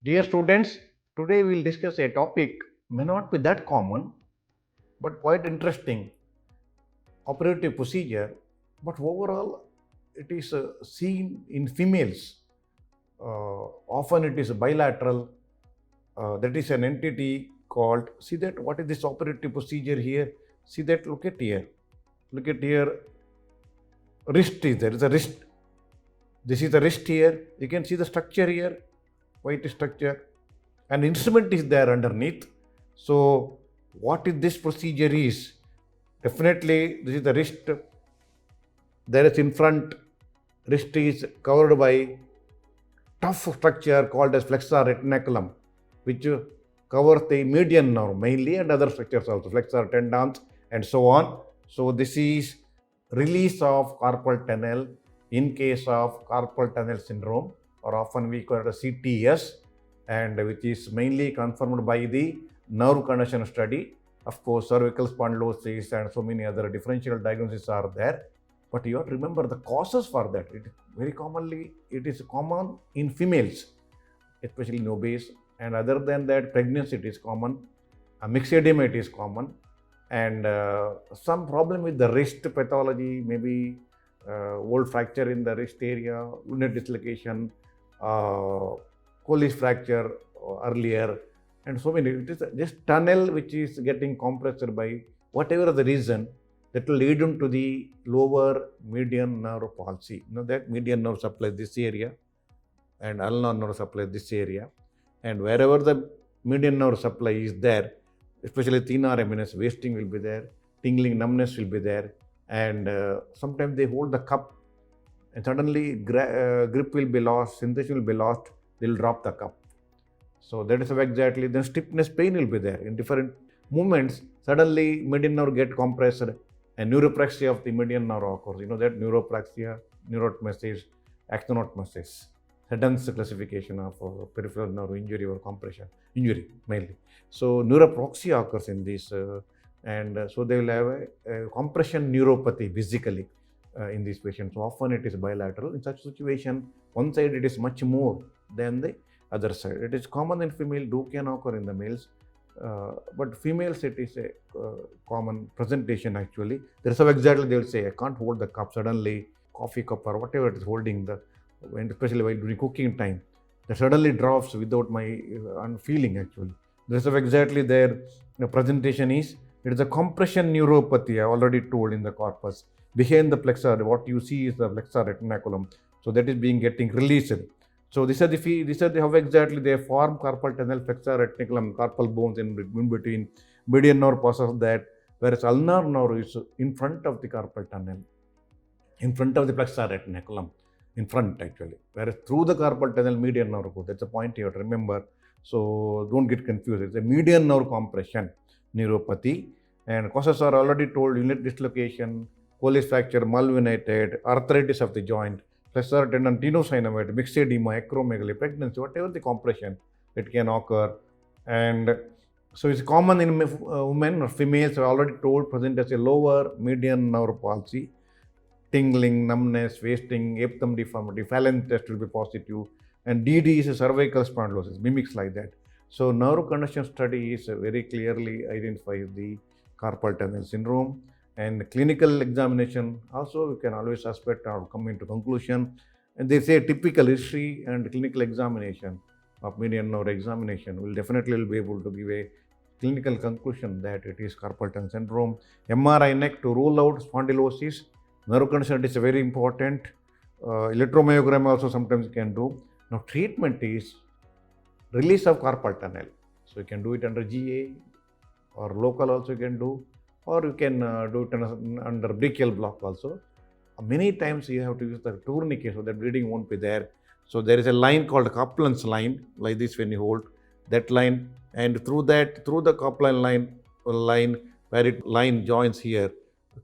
Dear students, today we will discuss a topic may not be that common but quite interesting, operative procedure, but overall it is seen in females. Often it is bilateral. That is an entity called, see that what is this operative procedure here? See that, look at here. Look at here, wrist is there is a wrist. This is the wrist here. You can see the structure here, white structure. An instrument is there underneath. So what is this procedure is? Definitely this is the wrist. There is in front, wrist is covered by tough structure called as flexor retinaculum, which covers the median nerve mainly and other structures also, flexor tendons and so on. So this is release of carpal tunnel in case of carpal tunnel syndrome, or often we call it a CTS, and which is mainly confirmed by the nerve conduction study. Of course, cervical spondylosis and so many other differential diagnoses are there. But you have to remember the causes for that. It is common in females, especially in obese. And other than that, pregnancy it is common. Mixed edema it is common. And some problem with the wrist pathology, maybe old fracture in the wrist area, ulnar dislocation, Colles fracture earlier, and so many. It is just tunnel which is getting compressed by whatever the reason that will lead into the lower median nerve palsy. You know that median nerve supplies this area and ulnar nerve supplies this area. And wherever the median nerve supply is there, especially thin RMNS, wasting will be there, tingling numbness will be there, and sometimes they hold the cup and suddenly grip will be lost, sensation will be lost, they will drop the cup. So that is exactly, then stiffness pain will be there in different movements. Suddenly median nerve get compressed and neuropraxia of the median nerve occurs. You know that neuropraxia, neurotmesis, axonotmesis, Seddon's classification of peripheral nerve injury or compression, injury mainly. So neuropraxia occurs in this and so they will have a compression neuropathy physically in these patients. So often it is bilateral. In such situation, one side it is much more than the other side. It is common in female, do can occur in the males, but females it is a common presentation actually. There is exactly they will say, I can't hold the cup, suddenly coffee cup or whatever it is holding the, especially while during cooking time, that suddenly drops without my feeling actually. There is exactly their presentation is, it is a compression neuropathy, I already told in the corpus. Behind the flexor, what you see is the flexor retinaculum. So that is getting released. So these are the how exactly they form carpal tunnel, flexor retinaculum, carpal bones in between. Median nerve passes that, whereas ulnar nerve is in front of the carpal tunnel, in front of the flexor retinaculum, in front actually. Whereas through the carpal tunnel, median nerve goes. That's a point you have to remember. So don't get confused. It's a median nerve compression neuropathy, and causes are already told: unit dislocation, Colles fracture, malvenated, arthritis of the joint, flexor tendon tenosynovitis, mixed edema, acromegaly, pregnancy, whatever the compression that can occur. And so it's common in women or females, I already told, present as a lower median nerve palsy, tingling, numbness, wasting, apthum deformity, Fallon test will be positive, and DD is a cervical spondylosis, mimics like that. So nerve conduction study is very clearly identifies the carpal tunnel syndrome. And clinical examination also you can always suspect or come into conclusion. And they say typical history and clinical examination of median nerve examination will definitely be able to give a clinical conclusion that it is carpal tunnel syndrome. MRI neck to rule out spondylosis. Nerve conduction is very important. Electromyogram also sometimes you can do. Now treatment is release of carpal tunnel. So you can do it under GA or local also you can do, or you can do it under brachial block also. Many times you have to use the tourniquet so that bleeding won't be there. So there is a line called Kaplan's line, like this when you hold that line, and through the Kaplan line where it line joins here,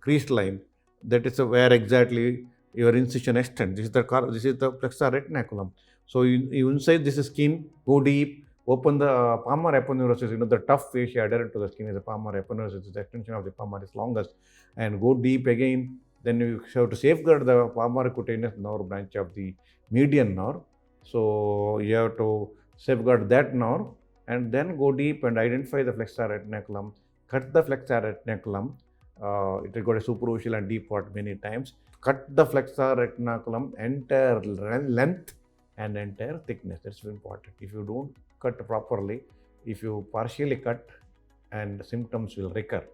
creased line, that is where exactly your incision extends. This is the flexor retinaculum. So you inside this skin, go deep, open the palmar aponeurosis, the tough fascia adherent to the skin is the palmar aponeurosis, the extension of the palmar is longest, and go deep again. Then you have to safeguard the palmar cutaneous nerve branch of the median nerve. So you have to safeguard that nerve, and then go deep and identify the flexor retinaculum, cut the flexor retinaculum. It will go to superficial and deep part many times. Cut the flexor retinaculum entire length and entire thickness. That's important. If you don't cut properly, if you partially cut, and symptoms will recur,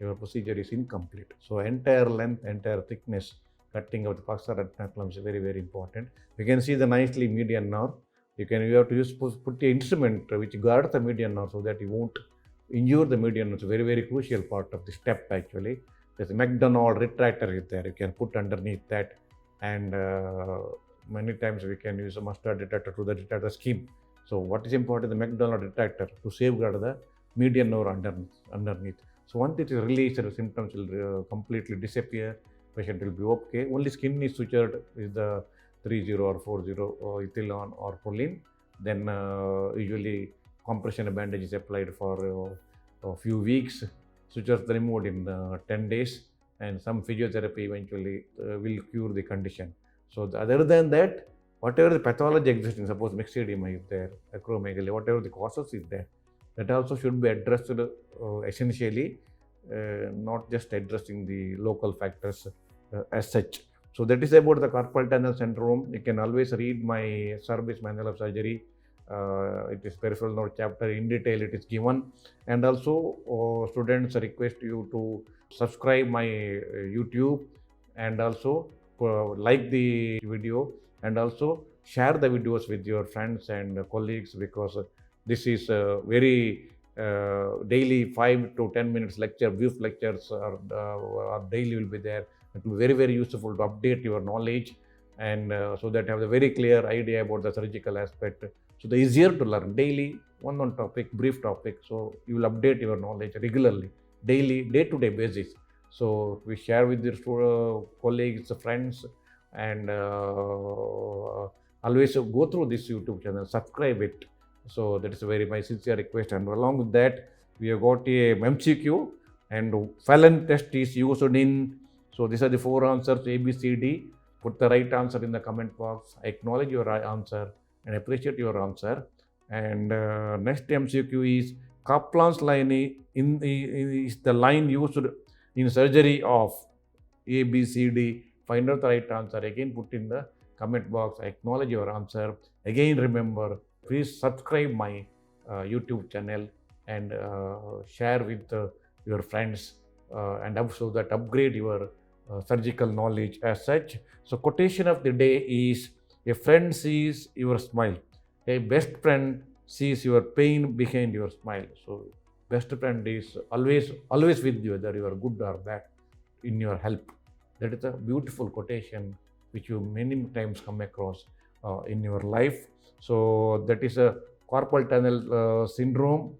your procedure is incomplete. So entire length, entire thickness, cutting of the flexor retinaculum is very, very important. You can see the nicely median nerve. You have to use put the instrument which guards the median nerve so that you won't injure the median nerve. It's a very, very crucial part of the step actually. There's a McDonald retractor is there. You can put underneath that, and many times we can use a mustard detector to detect the skin. So what is important? The McDonald retractor to safeguard the median nerve underneath. So once it is released, the symptoms will completely disappear. Patient will be okay. Only skin is sutured with the 30 or 40 ethylene or proline. Then usually compression bandage is applied for a few weeks. Sutures removed in 10 days, and some physiotherapy eventually will cure the condition. So other than that, whatever the pathology existing, suppose mixed edema is there, acromegaly, whatever the causes is there, that also should be addressed essentially, not just addressing the local factors as such. So that is about the carpal tunnel syndrome. You can always read my service manual of surgery. It is peripheral nerve chapter in detail. It is given, and also students request you to subscribe my YouTube, and also like the video, and also share the videos with your friends and colleagues, because this is very daily 5 to 10 minutes lecture, brief lectures are daily will be there. It will be very, very useful to update your knowledge, and so that you have a very clear idea about the surgical aspect. So the easier to learn daily, one topic, brief topic. So you will update your knowledge regularly, daily, day-to-day basis. So we share with your colleagues, friends, and always go through this YouTube channel, subscribe it. So that is very my sincere request. And along with that, we have got a MCQ, and Fallon test is used in. So these are the 4 answers, A, B, C, D. Put the right answer in the comment box. I acknowledge your answer and appreciate your answer. And next MCQ is Kaplan's line is the line used in surgery of A, B, C, D. Find out the right answer. Again, put in the comment box. I acknowledge your answer. Again, remember, please subscribe my YouTube channel, and share with your friends, and so that upgrade your surgical knowledge as such. So quotation of the day is, a friend sees your smile, a best friend sees your pain behind your smile. So best friend is always with you, whether you are good or bad, in your help. That is a beautiful quotation which you many times come across in your life. So that is a carpal tunnel syndrome.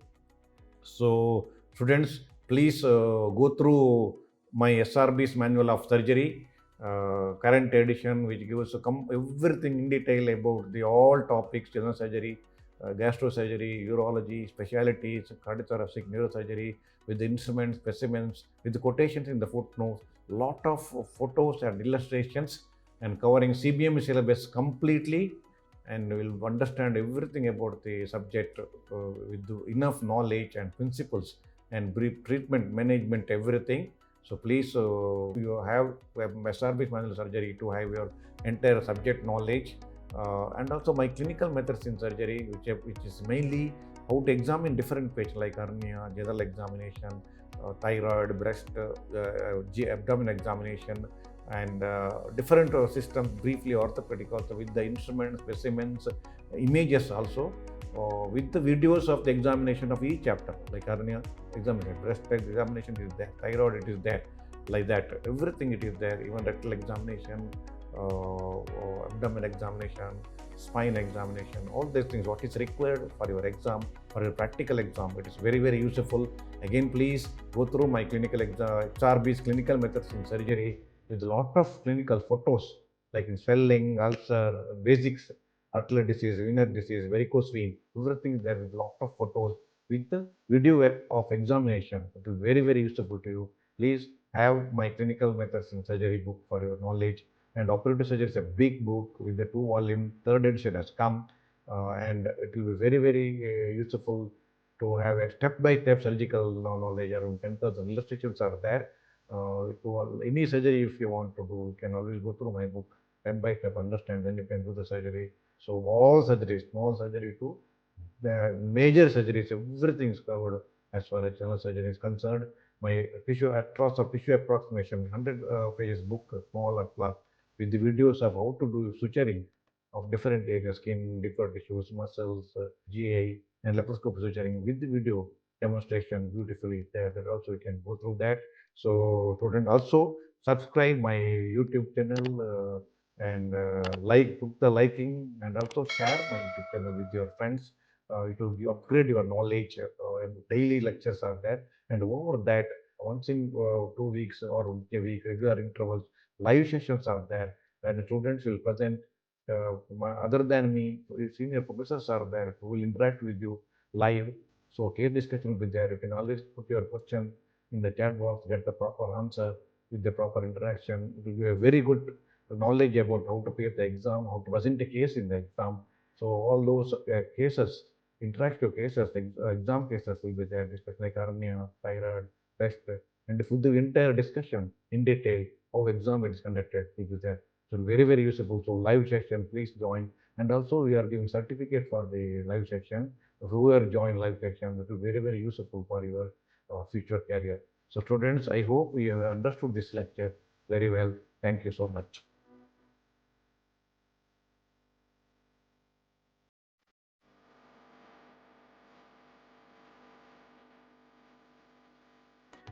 So students, please go through my SRB's manual of surgery, current edition, which gives everything in detail about the all topics: general surgery, gastrosurgery, urology, specialties, cardiothoracic, neurosurgery, with the instruments, specimens, with the quotations in the footnotes, lot of photos and illustrations, and covering CBM syllabus completely, and will understand everything about the subject with enough knowledge and principles and brief treatment management, everything. So please, you have SRB's manual surgery to have your entire subject knowledge, and also my clinical methods in surgery, which is mainly how to examine different patients like hernia, general examination, thyroid, breast, abdomen examination, and different systems, briefly orthopedic also, with the instruments, specimens, images also, with the videos of the examination of each chapter, like hernia examination, breast examination is there, thyroid it is there, like that, everything it is there, even rectal examination, abdomen examination, spine examination, all these things, what is required for your exam, for your practical exam, it is very, very useful. Again, please go through my clinical XRB's clinical methods in surgery, with a lot of clinical photos, like in swelling, ulcer, basics, arterial disease, venous disease, varicose vein, everything there is a lot of photos with the video of examination. It is very, very useful to you. Please have my clinical methods in surgery book for your knowledge. And operative surgery is a big book with the 2-volume, third edition has come. and it will be very, very useful to have a step-by-step surgical knowledge. Around 10,000 illustrations are there. Any surgery, if you want to do, you can always go through my book, step by step, understand, then you can do the surgery. So all surgeries, small surgery to the major surgeries, everything is covered as far as general surgery is concerned. My tissue approximation, 100 pages book, small and plus, with the videos of how to do suturing of different areas, skin, different tissues, muscles, GI, and laparoscopic suturing with the video demonstration beautifully there. That also you can go through that. So, student, also subscribe my YouTube channel and put the liking, and also share my YouTube channel with your friends. It will upgrade your knowledge, and daily lectures are there. And over that, once in 2 weeks or a week, regular intervals, live sessions are there where the students will present. Other than me, senior professors are there who will interact with you live. So case discussion will be there. You can always put your question in the chat box, get the proper answer with the proper interaction. It will be a very good knowledge about how to prepare the exam, how to present a case in the exam. So all those cases, interactive cases, exam cases will be there, discussion like hernia, thyroid, test, and with the entire discussion in detail, how exam is conducted will be there. So very, very useful. So live session, please join. And also we are giving certificate for the live session. Whoever join live session, it will be very, very useful for your future career. So students, I hope you have understood this lecture very well. Thank you so much.